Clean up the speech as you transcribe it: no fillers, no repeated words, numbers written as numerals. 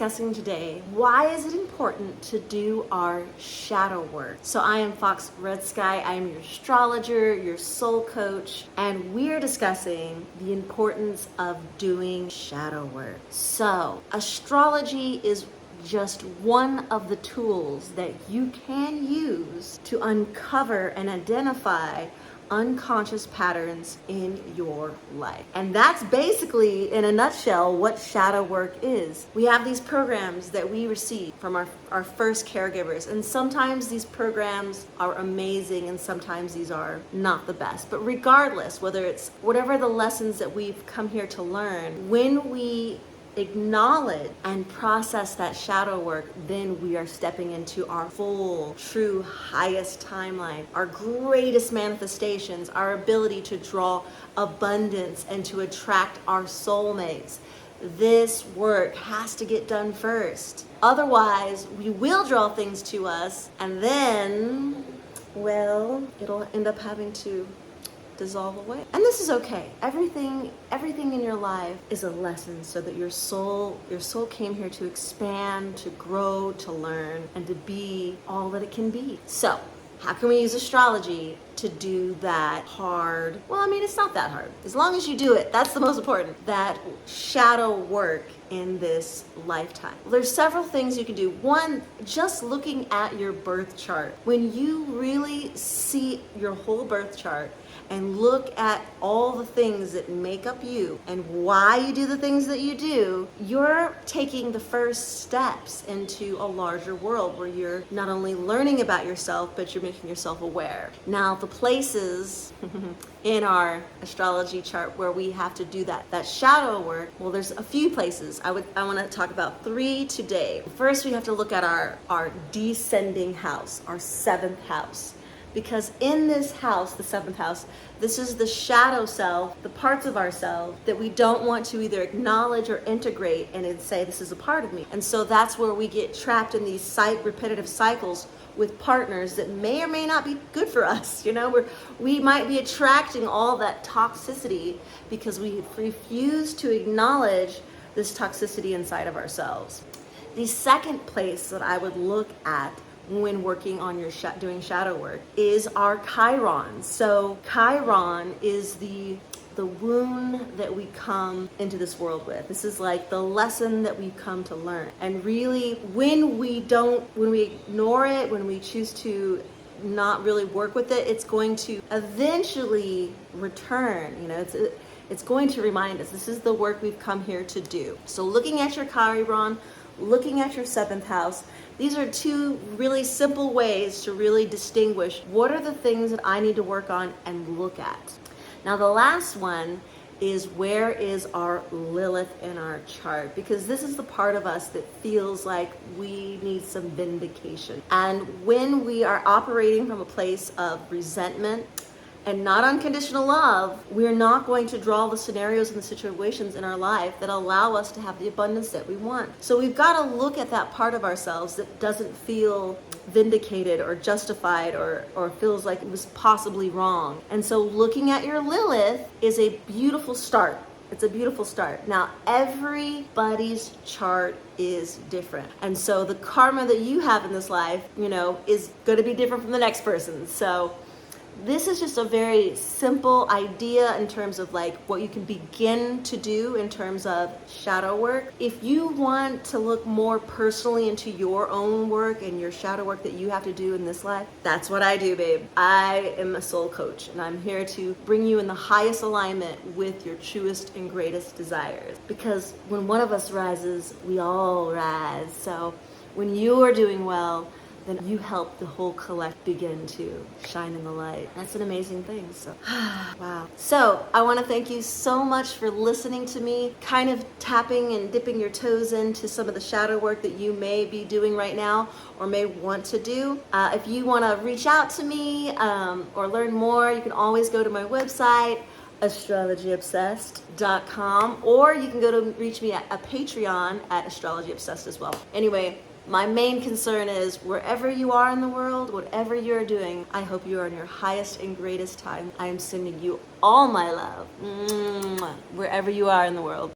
discussing today, why is it important to do our shadow work? So I am Fox RedSky. I am your astrologer, your soul coach, and we're discussing the importance of doing shadow work. So astrology is just one of the tools that you can use to uncover and identify unconscious patterns in your life. And that's basically, in a nutshell, what shadow work is. We have these programs that we receive from our first caregivers, and sometimes these programs are amazing and sometimes these are not the best. But regardless, whatever the lessons that we've come here to learn, when we acknowledge and process that shadow work, then we are stepping into our full, true, highest timeline, our greatest manifestations, our ability to draw abundance and to attract our soulmates. This work has to get done first. Otherwise, we will draw things to us and then, well, it'll end up having to dissolve away. And this is okay. Everything in your life is a lesson, so that your soul came here to expand, to grow, to learn, and to be all that it can be. So how can we use astrology to do that hard? Well, I mean, it's not that hard. As long as you do it, that's the most important. That shadow work in this lifetime. Well, there's several things you can do. One, just looking at your birth chart. When you really see your whole birth chart and look at all the things that make up you and why you do the things that you do, you're taking the first steps into a larger world where you're not only learning about yourself, but you're making yourself aware. Now, the places in our astrology chart where we have to do that shadow work, well, there's a few places. I want to talk about 3 today. First, we have to look at our descending house, our 7th house. Because in this house, the 7th house, this is the shadow self, the parts of ourselves that we don't want to either acknowledge or integrate and say, this is a part of me. And so that's where we get trapped in these repetitive cycles with partners that may or may not be good for us. You know, we might be attracting all that toxicity because we refuse to acknowledge this toxicity inside of ourselves. The second place that I would look at when working on your doing shadow work is our Chiron. So Chiron is the wound that we come into this world with. This is like the lesson that we've come to learn. And really, when we ignore it, when we choose to not really work with it, it's going to eventually return. You know, it's going to remind us this is the work we've come here to do. So looking at your Chiron, looking at your 7th house, these are 2 really simple ways to really distinguish what are the things that I need to work on and look at. Now, the last one is, where is our Lilith in our chart? Because this is the part of us that feels like we need some vindication. And when we are operating from a place of resentment and not unconditional love, we're not going to draw the scenarios and the situations in our life that allow us to have the abundance that we want. So we've got to look at that part of ourselves that doesn't feel vindicated or justified or feels like it was possibly wrong. And so looking at your Lilith is a beautiful start. It's a beautiful start. Now, everybody's chart is different. And so the karma that you have in this life, you know, is going to be different from the next person. So this is just a very simple idea in terms of like what you can begin to do in terms of shadow work. If you want to look more personally into your own work and your shadow work that you have to do in this life, that's what I do, babe. I am a soul coach, and I'm here to bring you in the highest alignment with your truest and greatest desires. Because when one of us rises, we all rise. So when you are doing well, then you help the whole collect begin to shine in the light. That's an amazing thing. So, wow. So I want to thank you so much for listening to me, kind of tapping and dipping your toes into some of the shadow work that you may be doing right now or may want to do. If you want to reach out to me or learn more, you can always go to my website, astrologyobsessed.com, or you can go to reach me at a Patreon at Astrology Obsessed as well. Anyway, my main concern is wherever you are in the world, whatever you're doing, I hope you are in your highest and greatest time. I am sending you all my love, wherever you are in the world.